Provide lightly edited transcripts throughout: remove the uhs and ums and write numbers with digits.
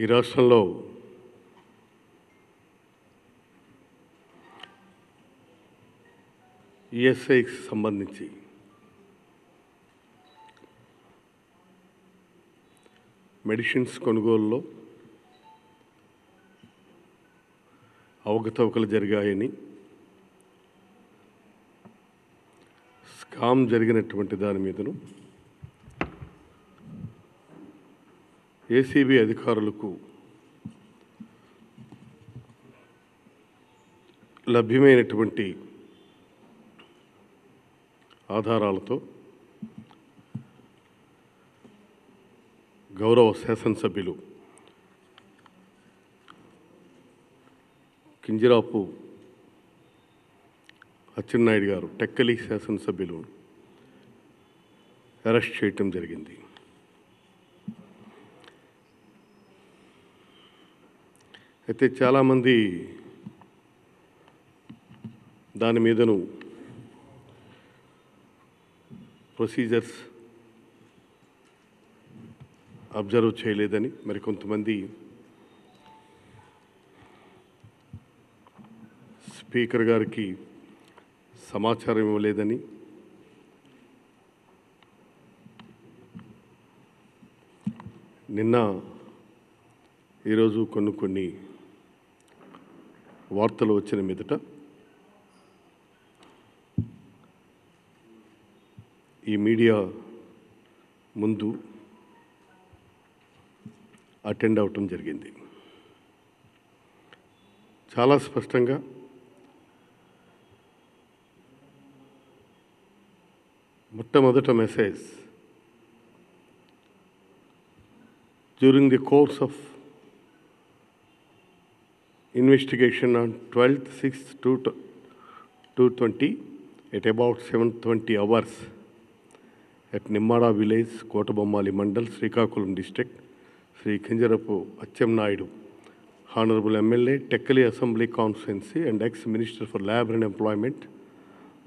ఈ రాష్ట్రంలో ఈఎస్ఐకి సంబంధించి మెడిసిన్స్ కొనుగోలులో అవకతవకలు జరిగాయని, స్కామ్ జరిగినటువంటి దాని మీదను ఏసీబీ అధికారులకు లభ్యమైనటువంటి ఆధారాలతో గౌరవ శాసనసభ్యులు కింజరాపు అచ్చెన్నాయుడు గారు, టెక్కలి శాసనసభ్యులు అరెస్ట్ చేయటం జరిగింది. అయితే చాలామంది దాని మీదను ప్రొసీజర్స్ అబ్జర్వ్ చేయలేదని, మరికొంతమంది స్పీకర్ గారికి సమాచారం ఇవ్వలేదని, నిన్న ఈరోజు కొన్ని వార్తలు వచ్చిన మీదట ఈ మీడియా ముందు అటెండ్ అవటం జరిగింది. చాలా స్పష్టంగా మొట్టమొదట message, during the course of investigation on 12/6/2020 at about 7:20 hours at Nimmada village, Kotabommali Mandal, Srikakulam district, Sri Kinjarapu Achennayidu, Honorable MLA, Tekkali Assembly Constituency and ex-Minister for Labour and Employment,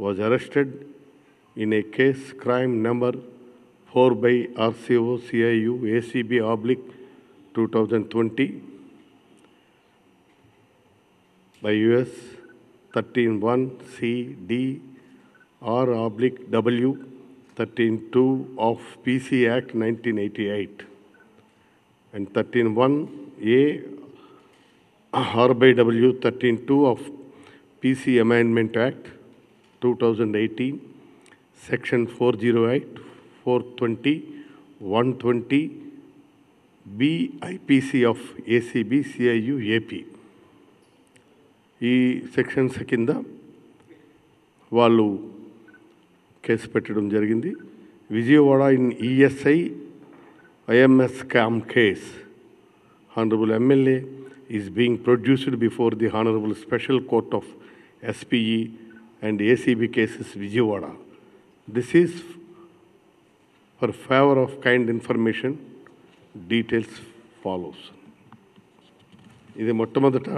was arrested in a case crime number 4 by RCO CIU ACB/2020 by US 13(1) C D R/W 13(2) of PC Act 1988 and 13(1) A/R/W 13(2) of PC Amendment Act 2018, Section 408, 420, 120 B IPC of ACB CIU AP. ఈ sections కింద వాళ్ళు case పెట్టడం జరిగింది. Vijayawada in ESI IMS scam case. Honourable MLA is being produced before the honourable special court of SPE and ACB cases Vijayawada. This is for favour of kind information. Details follows. ఇది మొట్టమొదట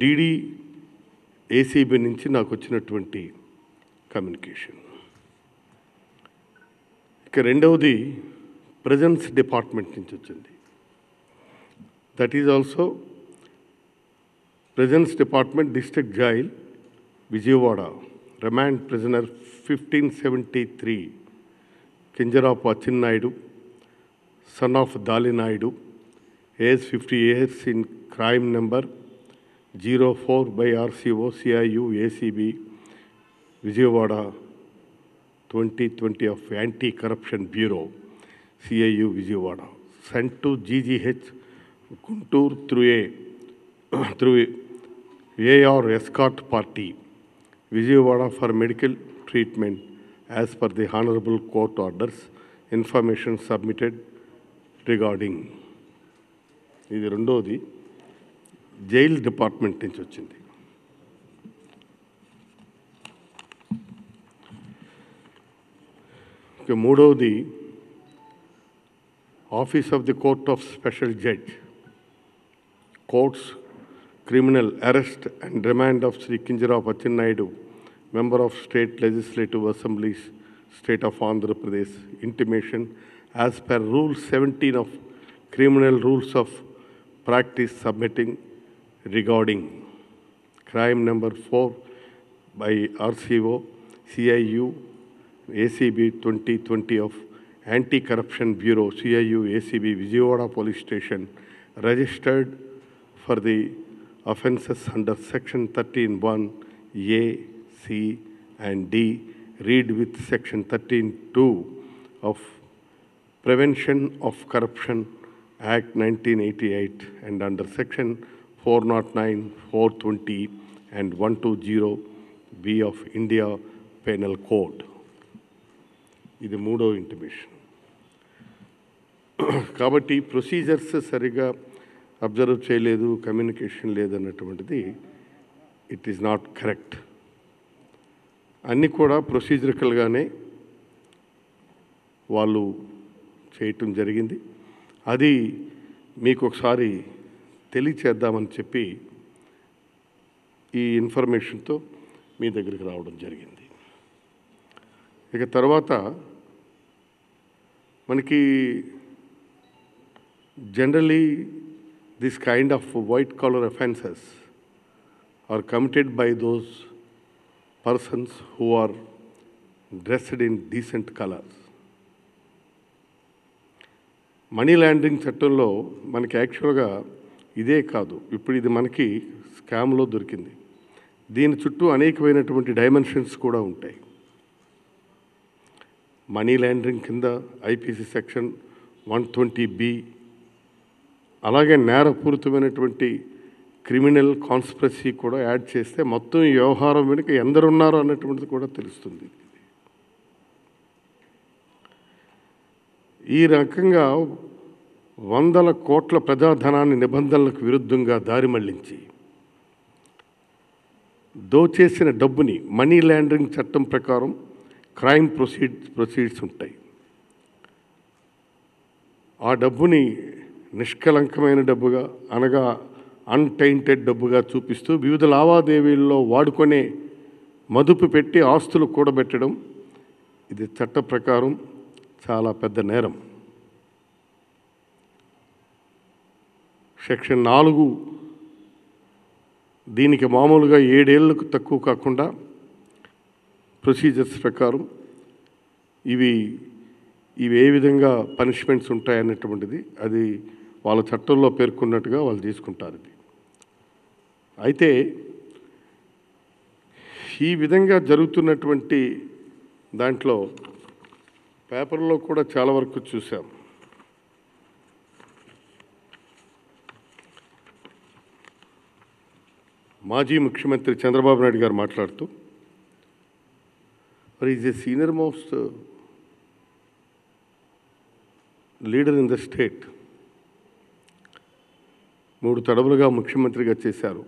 DD ACB నుంచి నాకు వచ్చినటువంటి communication. ఇక రెండవది presence department నుంచి వచ్చింది. That is also presence department, district jail Vijayawada, remand prisoner 1573 Kinjarapu Atchannaidu, son of Dalinaidu, age 50 years in crime number 04 by RCO CIU ACB Vijayawada 2020 of Anti-Corruption Bureau CIU Vijayawada, sent to GGH Guntur through AR escort party Vijayawada for medical treatment as per the honorable court orders. Information submitted regarding. ఇది రెండోది jail department నుంచి వచ్చింది. ఇక మూడవది office of the court of special judge, courts criminal arrest and remand of Shri Kinjarapu Atchannaidu, member of State Legislative Assembly, State of Andhra Pradesh, intimation as per Rule 17 of criminal rules of practice submitting regarding crime number 4 by RCO, CIU, ACB 2020 of Anti-Corruption Bureau, CIU, ACB, Vijayawada Police Station, registered for the offences under Section 13(1) A, C, and D, read with Section 13(2) of Prevention of Corruption Act 1988 and under Section 409, 420, and 120B of India Penal Code. ఇది మూడో intimation. కాబట్టి procedures సరిగా observe చేయలేదు, communication లేదన్నటువంటిది it is not correct. అన్నీ కూడా ప్రొసీజరికల్గానే వాళ్ళు చేయటం జరిగింది. అది మీకు ఒకసారి తెలియచేద్దామని చెప్పి ఈ ఇన్ఫర్మేషన్తో మీ దగ్గరికి రావడం జరిగింది. ఇక తర్వాత మనకి generally this kind of white collar offences are committed by those persons who are dressed in decent colours. Money laundering చట్టంలో మనకి యాక్చువల్గా ఇదే కాదు, ఇప్పుడు ఇది మనకి స్కామ్లో దొరికింది. దీని చుట్టూ అనేకమైనటువంటి డైమెన్షన్స్ కూడా ఉంటాయి. మనీ లాండరింగ్ కింద ఐపీసీ సెక్షన్ 120B, అలాగే నేరపూరితమైనటువంటి క్రిమినల్ కాన్స్పిరసీ కూడా యాడ్ చేస్తే మొత్తం ఈ వ్యవహారం వెనుక ఎందరున్నారో అన్నటువంటిది కూడా తెలుస్తుంది. ఈ రకంగా వందల కోట్ల ప్రజాధనాన్ని నిబంధనలకు విరుద్ధంగా దారి మళ్లించి దోచేసిన డబ్బుని మనీ లాండరింగ్ చట్టం ప్రకారం క్రైమ్ ప్రొసీడ్స్ ఉంటాయి. ఆ డబ్బుని నిష్కలంకమైన డబ్బుగా, అనగా అన్టైంటెడ్ డబ్బుగా చూపిస్తూ వివిధ లావాదేవీల్లో వాడుకొనే మదుపు పెట్టి ఆస్తులు కూడబెట్టడం, ఇది చట్ట ప్రకారం చాలా పెద్ద నేరం. సెక్షన్ 4 దీనికి మామూలుగా 7 ఏళ్లకు తక్కువ కాకుండా ప్రొసీజర్స్ ప్రకారం ఇవి ఏ విధంగా పనిష్మెంట్స్ ఉంటాయన్నటువంటిది అది వాళ్ళ చట్టంలో పేర్కొన్నట్టుగా వాళ్ళు తీసుకుంటారు. ఇది అయితే ఈ విధంగా జరుగుతున్నటువంటి దాంట్లో పేపర్లో కూడా చాలా వరకు చూసాం. మాజీ ముఖ్యమంత్రి చంద్రబాబు నాయుడు గారు మాట్లాడుతూ, is a senior most leader in the state, 3 తడవులుగా ముఖ్యమంత్రిగా చేశారు,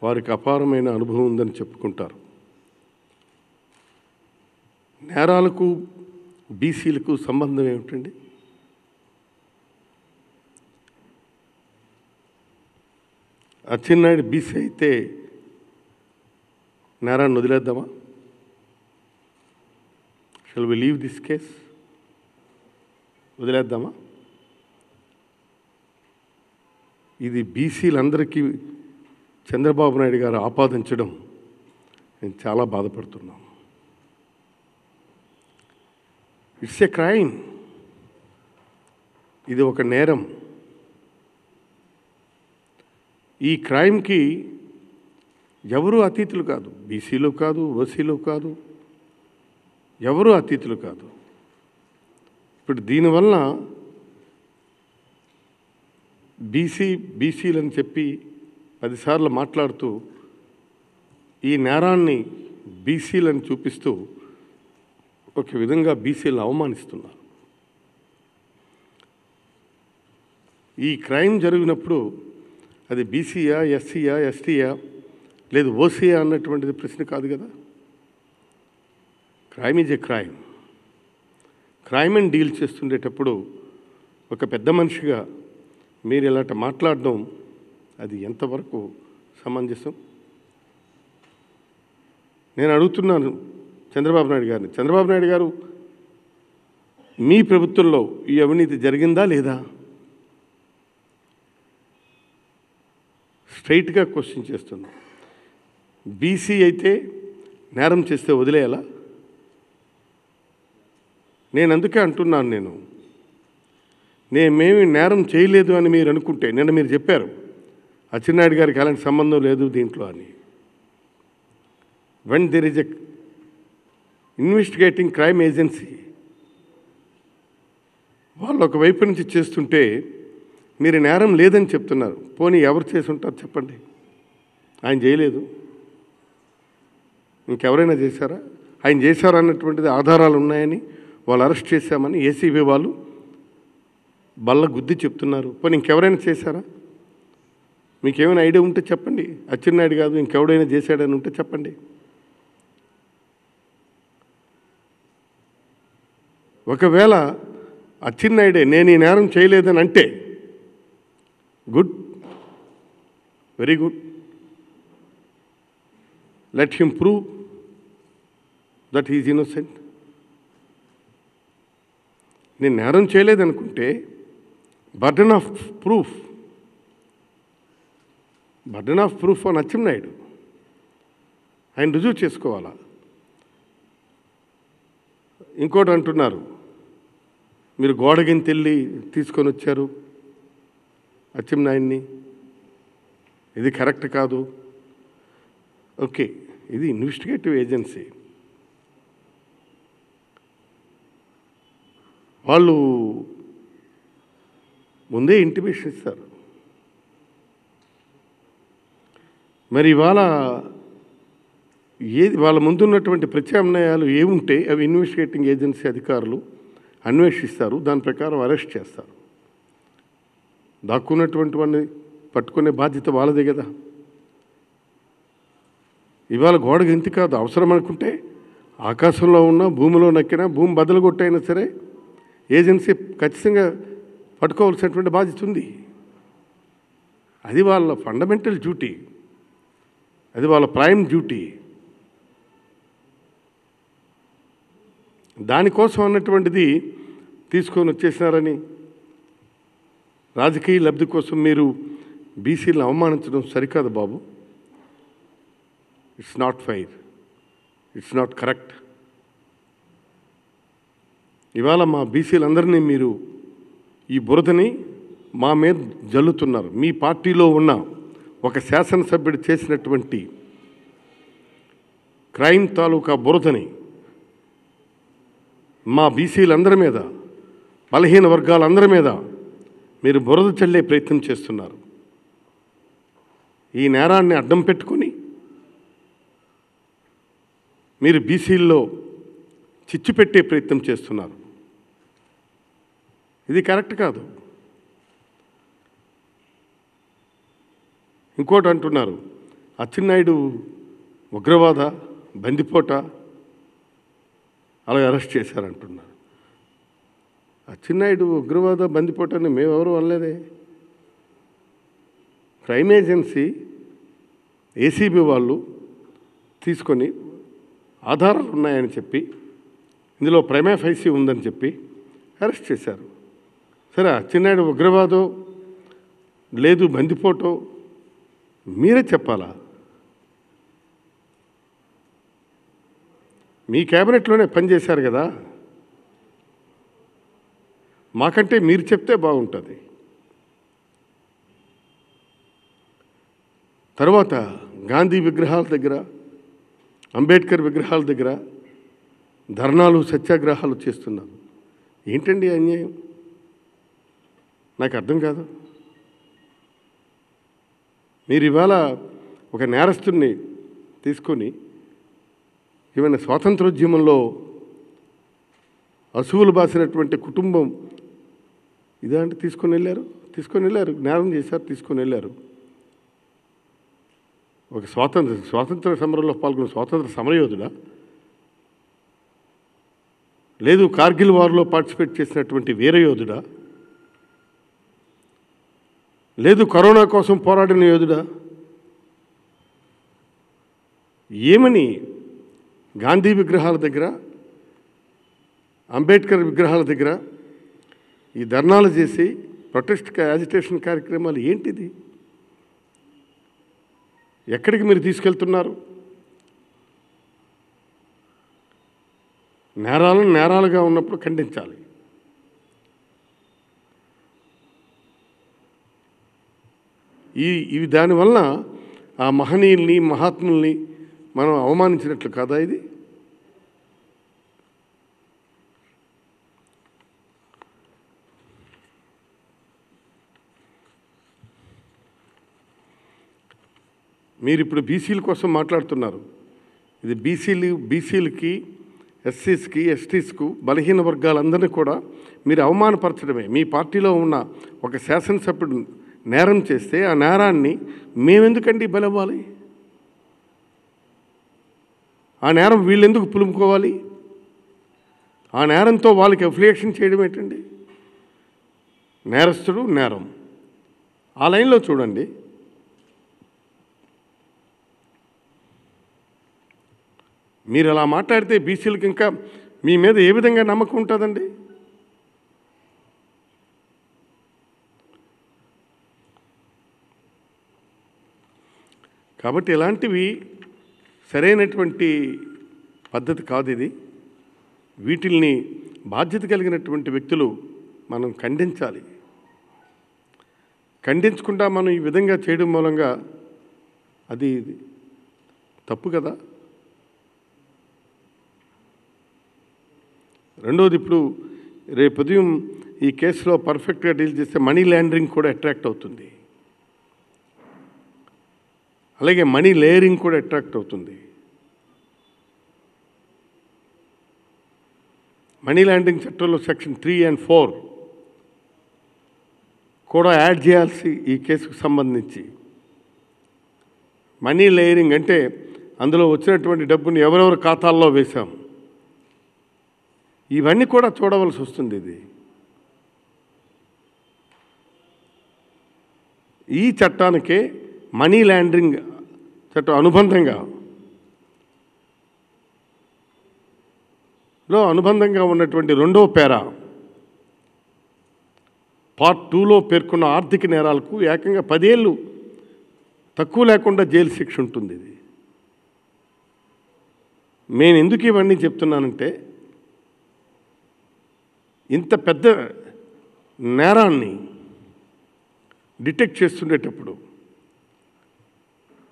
వారికి అపారమైన అనుభవం ఉందని చెప్పుకుంటారు. నేరాలకు బీసీలకు సంబంధం ఏమిటండి? అచ్చెన్నాయుడు బీసీ అయితే నేరాన్ని వదిలేద్దామా? Shall we leave this case? వదిలేద్దామా? ఇది బీసీలందరికీ చంద్రబాబు నాయుడు గారు ఆపాదించడం నేను చాలా బాధపడుతున్నాను. It's a crime. ఇది ఒక నేరం. ఈ క్రైమ్కి ఎవరు అతీతులు కాదు, బీసీలు కాదు, ఓసీలు కాదు, ఎవరు అతీతులు కాదు. ఇప్పుడు దీనివల్ల బీసీలని చెప్పి 10 సార్లు మాట్లాడుతూ ఈ నేరాన్ని బీసీలని చూపిస్తూ ఒక విధంగా బీసీలను అవమానిస్తున్నారు. ఈ క్రైమ్ జరిగినప్పుడు అది బీసీయా, ఎస్సీయా, ఎస్టీయా, లేదు ఓసీయా అన్నటువంటిది ప్రశ్న కాదు కదా. Crime is a crime. క్రైమ్ని డీల్ చేస్తుండేటప్పుడు ఒక పెద్ద మనిషిగా మీరు ఇలాంటి మాట్లాడడం అది ఎంతవరకు సమంజసం? నేను అడుగుతున్నాను చంద్రబాబు నాయుడు గారిని. చంద్రబాబు నాయుడు గారు మీ ప్రభుత్వంలో ఈ అవినీతి జరిగిందా లేదా? స్ట్రైట్గా క్వశ్చన్ చేస్తున్నాం. బీసీ అయితే నేరం చేస్తే వదిలేయాలా? నేను అందుకే అంటున్నాను, నేనేమి నేరం చేయలేదు అని మీరు అనుకుంటే, నిన్న మీరు చెప్పారు అచ్చెన్నాయుడు గారికి అలాంటి సంబంధం లేదు దీంట్లో అని. When there is a investigating crime agency, వాళ్ళు ఒకవైపు నుంచి చేస్తుంటే మీరు నేరం లేదని చెప్తున్నారు. పోనీ ఎవరు చేసి ఉంటారు చెప్పండి? ఆయన చేయలేదు, ఇంకెవరైనా చేశారా? ఆయన చేశారన్నటువంటిది ఆధారాలు ఉన్నాయని వాళ్ళు అరెస్ట్ చేశామని ఏసీబీ వాళ్ళు బల్ల గుద్ది చెప్తున్నారు. పోనీ ఇంకెవరైనా చేశారా? మీకేమైనా ఐడియా ఉంటే చెప్పండి. అచ్చెన్నాయుడు కాదు ఇంకెవడైనా చేశాడని ఉంటే చెప్పండి. ఒకవేళ అచ్చెన్నాయుడే నేను ఈ నేరం చేయలేదని అంటే good, very good. Let him prove that he's innocent. నేను నేరం చేయలేదనుకుంటే బర్డన్ ఆఫ్ ప్రూఫ్ అని అచ్చెన్నాయుడు ఆయన రుజువు చేసుకోవాలా? ఇంకోటి అంటున్నారు, మీరు గోడగింతెళ్ళి తీసుకొని వచ్చారు అచ్చెన్నాయుడిని, ఇది కరెక్ట్ కాదు. ఓకే, ఇది ఇన్వెస్టిగేటివ్ ఏజెన్సీ, వాళ్ళు ముందే ఇంటిమేషన్ ఇస్తారు. మరి ఇవాళ ఏది వాళ్ళ ముందున్నటువంటి ప్రత్యామ్నాయాలు ఏముంటే అవి ఇన్వెస్టిగేటింగ్ ఏజెన్సీ అధికారులు అన్వేషిస్తారు, దాని ప్రకారం అరెస్ట్ చేస్తారు. దాక్కున్నటువంటి వాడిని పట్టుకునే బాధ్యత వాళ్ళదే కదా. ఇవాళ గోడకి ఎంత కాదు, అవసరం అనుకుంటే ఆకాశంలో ఉన్నా భూమిలో నక్కినా భూమి బద్దలు కొట్టైనా సరే ఏజెన్సీ ఖచ్చితంగా పట్టుకోవాల్సినటువంటి బాధ్యత ఉంది. అది వాళ్ళ ఫండమెంటల్ డ్యూటీ, అది వాళ్ళ ప్రైమ్ డ్యూటీ. దానికోసం అన్నటువంటిది తీసుకొని వచ్చేసినారని రాజకీయ లబ్ధి కోసం మీరు బీసీలను అవమానించడం సరికాదు బాబు. It's not fair, it's not correct. ఇవాళ మా బీసీలందరినీ మీరు ఈ బురదని మా మీద జల్లుతున్నారు. మీ పార్టీలో ఉన్న ఒక శాసనసభ్యుడు చేసినటువంటి క్రైమ్ తాలూకా బురదని మా బీసీలందరి మీద, బలహీన వర్గాలందరి మీద మీరు బురద చల్లే ప్రయత్నం చేస్తున్నారు. ఈ నేరాన్ని అడ్డం పెట్టుకొని మీరు బీసీల్లో చిచ్చు పెట్టే ప్రయత్నం చేస్తున్నారు. ఇది కరెక్ట్ కాదు. ఇంకోటి అంటున్నారు, అచ్చెన్నాయుడు ఉగ్రవాద బందిపోట అలాగే అరెస్ట్ చేశారంటున్నారు. అచ్చెన్నాయుడు ఉగ్రవాద బందిపోటని మేమెవరు అనలేదే. క్రైమ్ ఏజెన్సీ ఏసీబీ వాళ్ళు తీసుకొని ఆధారాలు ఉన్నాయని చెప్పి, ఇందులో ప్రైమా ఫైసీ ఉందని చెప్పి అరెస్ట్ చేశారు. సరే, అచ్చెన్నాయుడు ఉగ్రవాదో లేదు బందిపోటో మీరే చెప్పాలా? మీ క్యాబినెట్లోనే పనిచేశారు కదా, మాకంటే మీరు చెప్తే బాగుంటుంది. తర్వాత గాంధీ విగ్రహాల దగ్గర, అంబేద్కర్ విగ్రహాల దగ్గర ధర్నాలు సత్యాగ్రహాలు చేస్తున్నారు. ఏంటండి అన్యాయం? నాకు అర్థం కాదు. మీరు ఇవాళ ఒక నేరస్తుడిని తీసుకొని ఏమైనా స్వాతంత్రోద్యమంలో అసువులు బాసినటువంటి కుటుంబం ఇదంటే తీసుకొని వెళ్ళారు, నేరం చేశారు, తీసుకొని వెళ్ళారు. ఒక స్వాతంత్ర సమరంలో పాల్గొన్న స్వాతంత్ర సమరయోధుడా, లేదు కార్గిల్ వార్లో పార్టిసిపేట్ చేసినటువంటి వీరయోధుడా, లేదు కరోనా కోసం పోరాడిన యోధుడా? ఏమని గాంధీ విగ్రహాల దగ్గర అంబేద్కర్ విగ్రహాల దగ్గర ఈ ధర్నాలు చేసి ప్రొటెస్ట్ యాజిటేషన్ కార్యక్రమాలు ఏంటిది? ఎక్కడికి మీరు తీసుకెళ్తున్నారు? నేరాలను నేరాలుగా ఉన్నప్పుడు ఖండించాలి. ఇవి దానివల్ల ఆ మహనీయుల్ని మహాత్ముల్ని మనం అవమానించినట్లు కాదా ఇది? మీరు ఇప్పుడు బీసీల కోసం మాట్లాడుతున్నారు. ఇది బీసీలకి ఎస్సీస్కి ఎస్టీస్కు బలహీన వర్గాలందరినీ కూడా మీరు అవమానపరచడమే. మీ పార్టీలో ఉన్న ఒక శాసనసభ్యుడు నేరం చేస్తే ఆ నేరాన్ని మేమెందుకండి బలవ్వాలి? ఆ నేరం వీళ్ళెందుకు పులుముకోవాలి? ఆ నేరంతో వాళ్ళకి అఫిలియేషన్ చేయడం ఏంటండి? నేరస్తుడు నేరం ఆ లైన్లో చూడండి. మీరు అలా మాట్లాడితే బీసీలకు ఇంకా మీ మీద ఏ విధంగా నమ్మకం ఉంటుందండి? కాబట్టి ఇలాంటివి సరైనటువంటి పద్ధతి కాదు ఇది. వీటిల్ని బాధ్యత కలిగినటువంటి వ్యక్తులు మనం ఖండించాలి. ఖండించకుండా మనం ఈ విధంగా చేయడం మూలంగా అది తప్పు కదా. రెండోది, ఇప్పుడు రేపు ఉదయం ఈ కేసులో పర్ఫెక్ట్గా డీల్ చేస్తే మనీ లాండరింగ్ కూడా అట్రాక్ట్ అవుతుంది, అలాగే మనీ లేయరింగ్ కూడా అట్రాక్ట్ అవుతుంది. మనీ లాండరింగ్ చట్టంలో సెక్షన్ 3 and 4 కూడా యాడ్ చేయాల్సి ఈ కేసుకు సంబంధించి. మనీ లేయరింగ్ అంటే అందులో వచ్చినటువంటి డబ్బుని ఎవరెవరి ఖాతాల్లో వేశాం, ఇవన్నీ కూడా చూడవలసి వస్తుంది. ఇది ఈ చట్టానికే మనీ లాండరింగ్ చట్టం అనుబంధంగా ఉన్నటువంటి 2వ పేరా పార్ట్ 2లో పేర్కొన్న ఆర్థిక నేరాలకు ఏకంగా 10 ఏళ్ళు తక్కువ లేకుండా జైలు శిక్ష ఉంటుంది. ఇది నేను ఎందుకు ఇవన్నీ చెప్తున్నానంటే, ఇంత పెద్ద నేరాన్ని డిటెక్ట్ చేస్తుండేటప్పుడు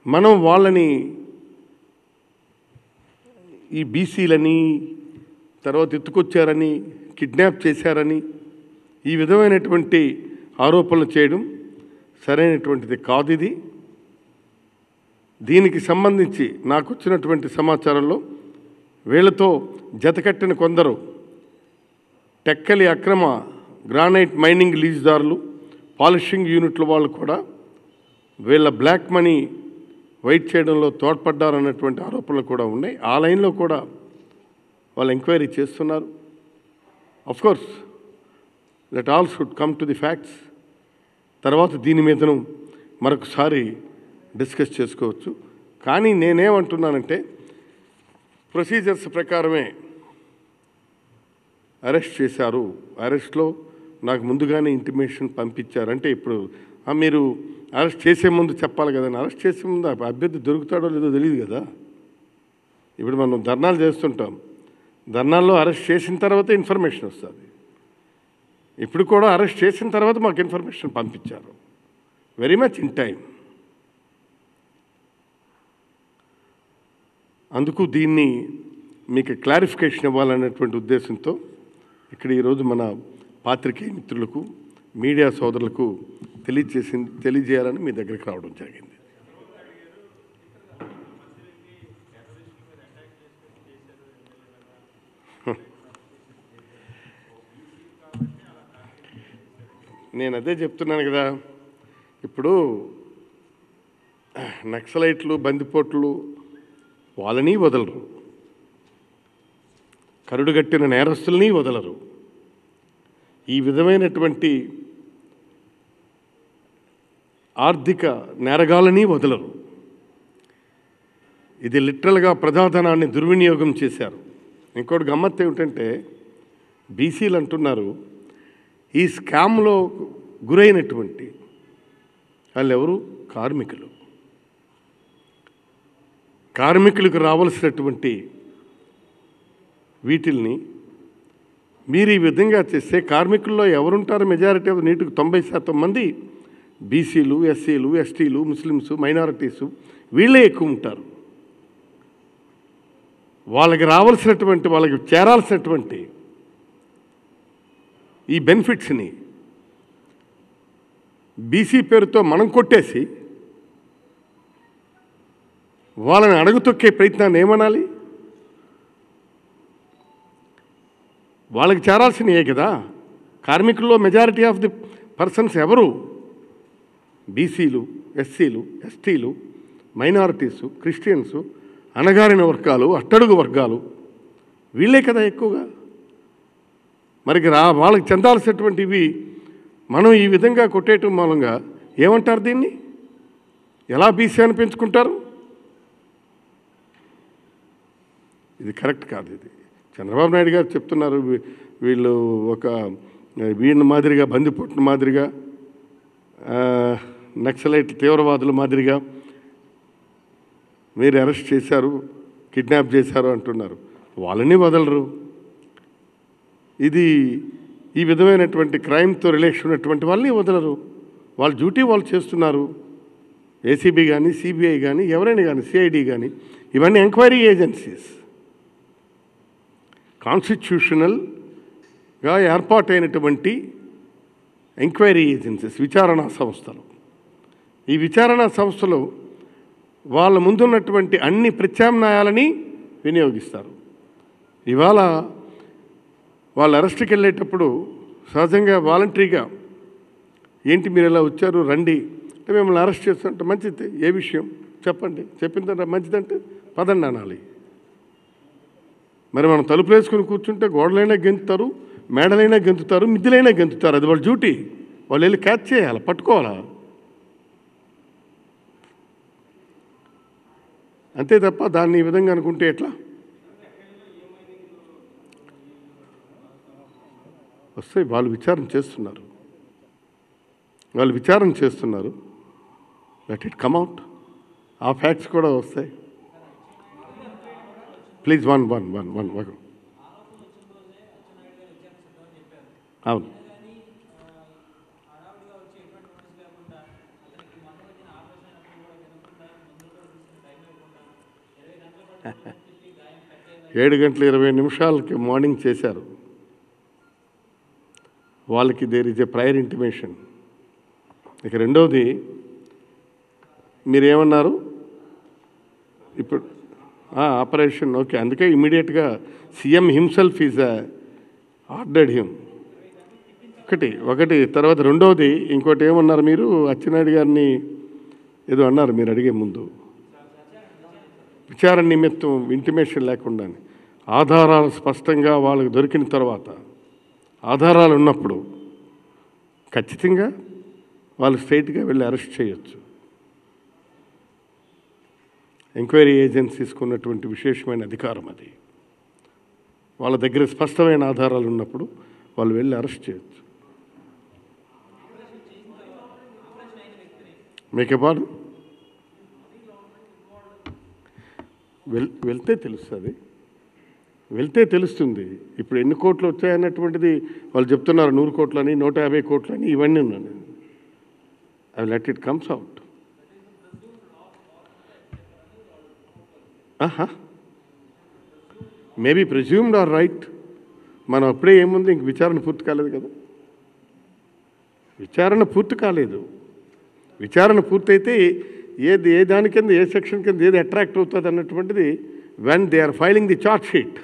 మనం వాళ్ళని ఈ బీసీలని తర్వాత ఎత్తుకొచ్చారని, కిడ్నాప్ చేశారని ఈ విధమైనటువంటి ఆరోపణలు చేయడం సరైనటువంటిది కాదు. ఇది దీనికి సంబంధించి నాకు వచ్చినటువంటి సమాచారంలో వీళ్ళతో జతకట్టిన కొందరు టెక్కలి అక్రమ గ్రానైట్ మైనింగ్ లీజుదారులు, పాలిషింగ్ యూనిట్ల వాళ్ళు కూడా వీళ్ళ బ్లాక్ మనీ వైట్ చేయడంలో తోడ్పడ్డారన్నటువంటి ఆరోపణలు కూడా ఉన్నాయి. ఆ లైన్లో కూడా వాళ్ళు ఎంక్వైరీ చేస్తున్నారు. Of course that all should come to the facts. తర్వాత దీని మీదను మరొకసారి డిస్కస్ చేసుకోవచ్చు. కానీ నేనేమంటున్నానంటే, ప్రొసీజర్స్ ప్రకారమే అరెస్ట్ చేశారు, అరెస్ట్లో నాకు ముందుగానే ఇంటిమేషన్ పంపించారు అంటే, ఇప్పుడు మీరు అరెస్ట్ చేసే ముందు చెప్పాలి కదండి. అరెస్ట్ చేసే ముందు అభ్యర్థి దొరుకుతాడో లేదో తెలియదు కదా. ఇప్పుడు మనం ధర్నాలు చేస్తుంటాం, ధర్నాల్లో అరెస్ట్ చేసిన తర్వాత ఇన్ఫర్మేషన్ వస్తుంది. ఇప్పుడు కూడా అరెస్ట్ చేసిన తర్వాత మాకు ఇన్ఫర్మేషన్ పంపించారు, వెరీ మచ్ ఇన్ టైం. అందుకు దీన్ని మీకు క్లారిఫికేషన్ ఇవ్వాలనేటువంటి ఉద్దేశంతో ఇక్కడ ఈరోజు మన పాత్రికేయ మిత్రులకు, మీడియా సోదరులకు తెలియజేయాలని మీ దగ్గరికి రావడం జరిగింది. నేను అదే చెప్తున్నాను కదా, ఇప్పుడు నక్సలైట్లు, బందిపోట్లు వాళ్ళని వదలరు, కరుడుగట్టిన నేరస్తుల్ని వదలరు, ఈ విధమైనటువంటి ఆర్థిక నేరగాలని వదలరు. ఇది లిటరల్గా ప్రజాధనాన్ని దుర్వినియోగం చేశారు. ఇంకోటి గమ్మత్తు ఏమిటంటే, బీసీలు అంటున్నారు. ఈ స్కామ్లో గురైనటువంటి వాళ్ళు ఎవరు? కార్మికులు. కార్మికులకు రావాల్సినటువంటి వీటిల్ని మీరు ఈ విధంగా చేస్తే కార్మికుల్లో ఎవరుంటారు? మెజారిటీ ఆఫ్ నీటికి 90% మంది బీసీలు, ఎస్సీలు, ఎస్టీలు, ముస్లిమ్స్, మైనారిటీసు వీళ్ళే ఎక్కువ ఉంటారు. వాళ్ళకి రావాల్సినటువంటి, వాళ్ళకి చేరాల్సినటువంటి ఈ బెనిఫిట్స్ని బీసీ పేరుతో మనం కొట్టేసి వాళ్ళని అడుగుతొక్కే ప్రయత్నాన్ని ఏమనాలి? వాళ్ళకి చేరాల్సినయే కదా. కార్మికుల్లో మెజారిటీ ఆఫ్ ది పర్సన్స్ ఎవరు? బీసీలు, ఎస్సీలు, ఎస్టీలు, మైనారిటీసు, క్రిస్టియన్సు, అణగారిన వర్గాలు, అట్టడుగు వర్గాలు వీళ్ళే కదా ఎక్కువగా. మరి వాళ్ళకి చెందాల్సినటువంటివి మనం ఈ విధంగా కొట్టేయటం మూలంగా ఏమంటారు? దీన్ని ఎలా బీసీ అని పెంచుకుంటారు? ఇది కరెక్ట్ కాదు. ఇది చంద్రబాబు నాయుడు గారు చెప్తున్నారు, వీళ్ళు ఒక వీళ్ళ మాదిరిగా, బందిపోట్ల మాదిరిగా, నక్సలైట్ తీవ్రవాదుల మాదిరిగా మీరు అరెస్ట్ చేశారు, కిడ్నాప్ చేశారు అంటున్నారు. వాళ్ళని వదలరు. ఇది ఈ విధమైనటువంటి క్రైమ్తో రిలేషన్ ఉన్నటువంటి వాళ్ళని వదలరు. వాళ్ళ డ్యూటీ వాళ్ళు చేస్తున్నారు. ఏసీబీ కానీ, సిబిఐ కానీ, ఎవరైనా కానీ, సిఐడి కానీ, ఇవన్నీ ఎంక్వైరీ ఏజెన్సీస్. కాన్స్టిట్యూషనల్గా ఏర్పాటైనటువంటి ఎంక్వైరీ ఏజెన్సీస్, విచారణా సంస్థలు. ఈ విచారణా సంస్థలు వాళ్ళ ముందున్నటువంటి అన్ని ప్రత్యామ్నాయాలని వినియోగిస్తారు. ఇవాళ వాళ్ళు అరెస్ట్కి వెళ్ళేటప్పుడు సహజంగా వాలంటరీగా ఏంటి మీరు ఇలా వచ్చారు, రండి అంటే మిమ్మల్ని అరెస్ట్ చేస్తుంటే మంచిది, ఏ విషయం చెప్పండి, చెప్పిన తర్వాత మంచిదంటే పదండి అనాలి. మరి మనం తలుపులు వేసుకుని కూర్చుంటే గోడలైనా గెంతుతారు, మేడలైనా గెంతుతారు, మిద్దెలైనా గెంతుతారు. అది వాళ్ళ డ్యూటీ. వాళ్ళు వెళ్ళి క్యాచ్ చేయాలి, పట్టుకోవాలా. అంతే తప్ప దాన్ని ఈ విధంగా అనుకుంటే ఎట్లా? వస్తాయి. వాళ్ళు విచారణ చేస్తున్నారు, లెట్ ఇట్ కమ్ అవుట్. ఆ ఫ్యాక్ట్స్ కూడా వస్తాయి. Please one. అవును. ఏడు గంటల 20 నిమిషాలకి మార్నింగ్ చేశారు. వాళ్ళకి there is a prior intimation. ఇక రెండవది మీరేమన్నారు ఇప్పుడు? Operation okay. అందుకే ఇమీడియట్గా CM himself is ordered him. ఒకటి తర్వాత రెండవది ఇంకోటి ఏమన్నారు మీరు? అచ్చెన్నాయుడు గారిని ఏదో అన్నారు మీరు అడిగే ముందు. విచారణ నిమిత్తం ఇంటిమేషన్ లేకుండా ఆధారాలు స్పష్టంగా వాళ్ళకి దొరికిన తర్వాత, ఆధారాలు ఉన్నప్పుడు ఖచ్చితంగా వాళ్ళు స్ట్రైట్గా వెళ్ళి అరెస్ట్ చేయొచ్చు. ఎంక్వైరీ ఏజెన్సీస్కి ఉన్నటువంటి విశేషమైన అధికారం అది. వాళ్ళ దగ్గర స్పష్టమైన ఆధారాలు ఉన్నప్పుడు వాళ్ళు వెళ్ళి అరెస్ట్ చేయొచ్చు. మీకే బాడు వెళ్తే తెలుస్తుంది. ఇప్పుడు ఎన్ని కోట్లు వచ్చాయన్నటువంటిది వాళ్ళు చెప్తున్నారు. 100 కోట్లని, 150 కోట్లని, ఇవన్నీ ఉన్నాను. I let it comes out. Maybe presumed or right. మనం అప్పుడే ఏముంది, ఇంక విచారణ పూర్తి కాలేదు కదా. విచారణ పూర్తయితే ఏ దాని కింద, ఏ సెక్షన్ కింద ఏది అట్రాక్ట్ అవుతుంది అన్నటువంటిది when they are filing the charge sheet.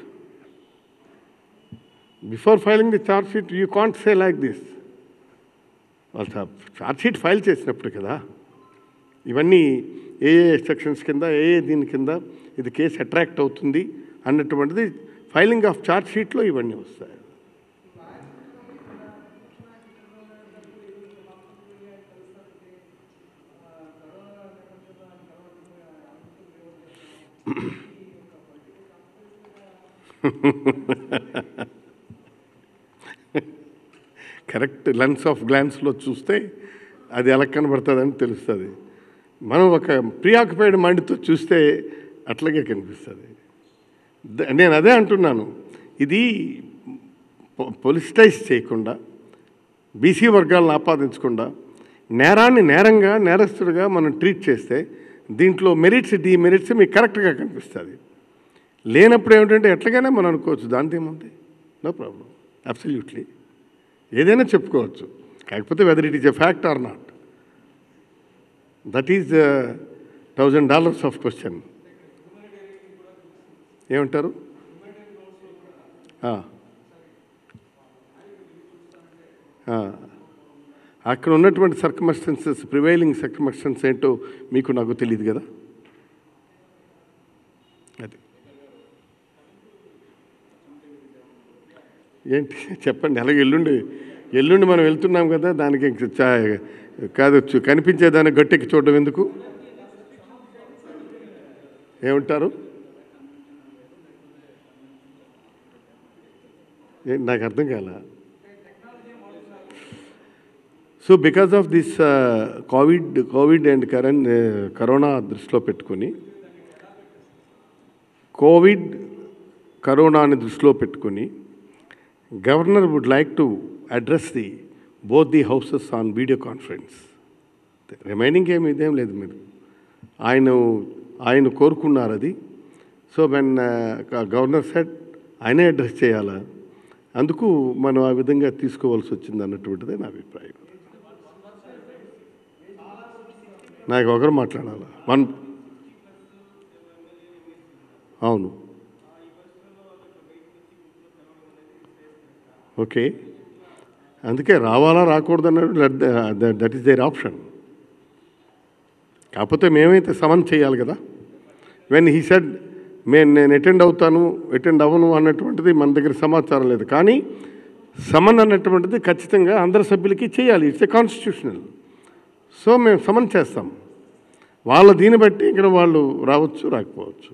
Before filing the charge sheet you can't say like this. వాళ్ళు చార్జ్ షీట్ ఫైల్ చేసినప్పుడు కదా ఇవన్నీ ఏ సెక్షన్స్ కింద, దీని కింద ఇది కేసు అట్రాక్ట్ అవుతుంది అన్నటువంటిది ఫైలింగ్ ఆఫ్ చార్జ్ షీట్లో ఇవన్నీ వస్తాయి. కరెక్ట్ లెన్స్ ఆఫ్ గ్లాన్స్లో చూస్తే అది ఎలా కనబడుతుందని తెలుస్తుంది. మనం ఒక ప్రీఆక్యుపైడ్ మైండ్తో చూస్తే అట్లాగే కనిపిస్తుంది. నేను అదే అంటున్నాను, ఇది పొలిటిసైజ్ చేయకుండా, బీసీ వర్గాలను ఆపాదించకుండా, నేరాన్ని నేరంగా, నేరస్తుడిగా మనం ట్రీట్ చేస్తే దీంట్లో మెరిట్స్ డిమెరిట్స్ మీకు కరెక్ట్గా కనిపిస్తుంది. లేనప్పుడు ఏమిటంటే ఎట్లాగైనా మనం అనుకోవచ్చు, దాంతో ఏముంది, నో ప్రాబ్లం, అబ్సల్యూట్లీ ఏదైనా చెప్పుకోవచ్చు. కాకపోతే whether it is a fact are not, that is $1,000 of question. ఏమంటారు? అక్కడ ఉన్నటువంటి సర్కమస్టెన్సెస్, ప్రివైలింగ్ సర్కమస్టెన్స్ ఏంటో మీకు నాకు తెలియదు కదా. అది ఏంటి చెప్పండి. అలాగే ఎల్లుండి మనం వెళ్తున్నాం కదా, దానికి కాదు కనిపించేదాన్ని గట్టెక్కి చూడడం ఎందుకు? ఏమంటారు? నాకు అర్థం కాల. So because of this covid and corona దృష్టిలో పెట్టుకొని, కరోనాని దృష్టిలో పెట్టుకొని governor would like to address both the houses on video conference. Remaining ఇదేం లేదు, మీరు ఆయన కోరుకున్నారు అది. సో వెన్ గవర్నర్ సెడ్ ఆయనే అడ్రస్ చేయాలా, అందుకు మనం ఆ విధంగా తీసుకోవాల్సి వచ్చింది అన్నటువంటిదే నా అభిప్రాయం. నాకు ఒకరు మాట్లాడాలా? అవును, ఓకే. అందుకే రావాలా రాకూడదు అన్నట్టు దట్ ఈస్ దేర్ ఆప్షన్. కాకపోతే మేమైతే సమన్ చేయాలి కదా. వెన్ హీ సెడ్ నేను అటెండ్ అవ్వను అన్నటువంటిది మన దగ్గర సమాచారం లేదు. కానీ సమన్ అన్నటువంటిది ఖచ్చితంగా అందరి సభ్యులకి చేయాలి. It's a constitutional. సో మేము సమన్ చేస్తాం. వాళ్ళ దీన్ని బట్టి ఇక్కడ వాళ్ళు రావచ్చు, రాకపోవచ్చు.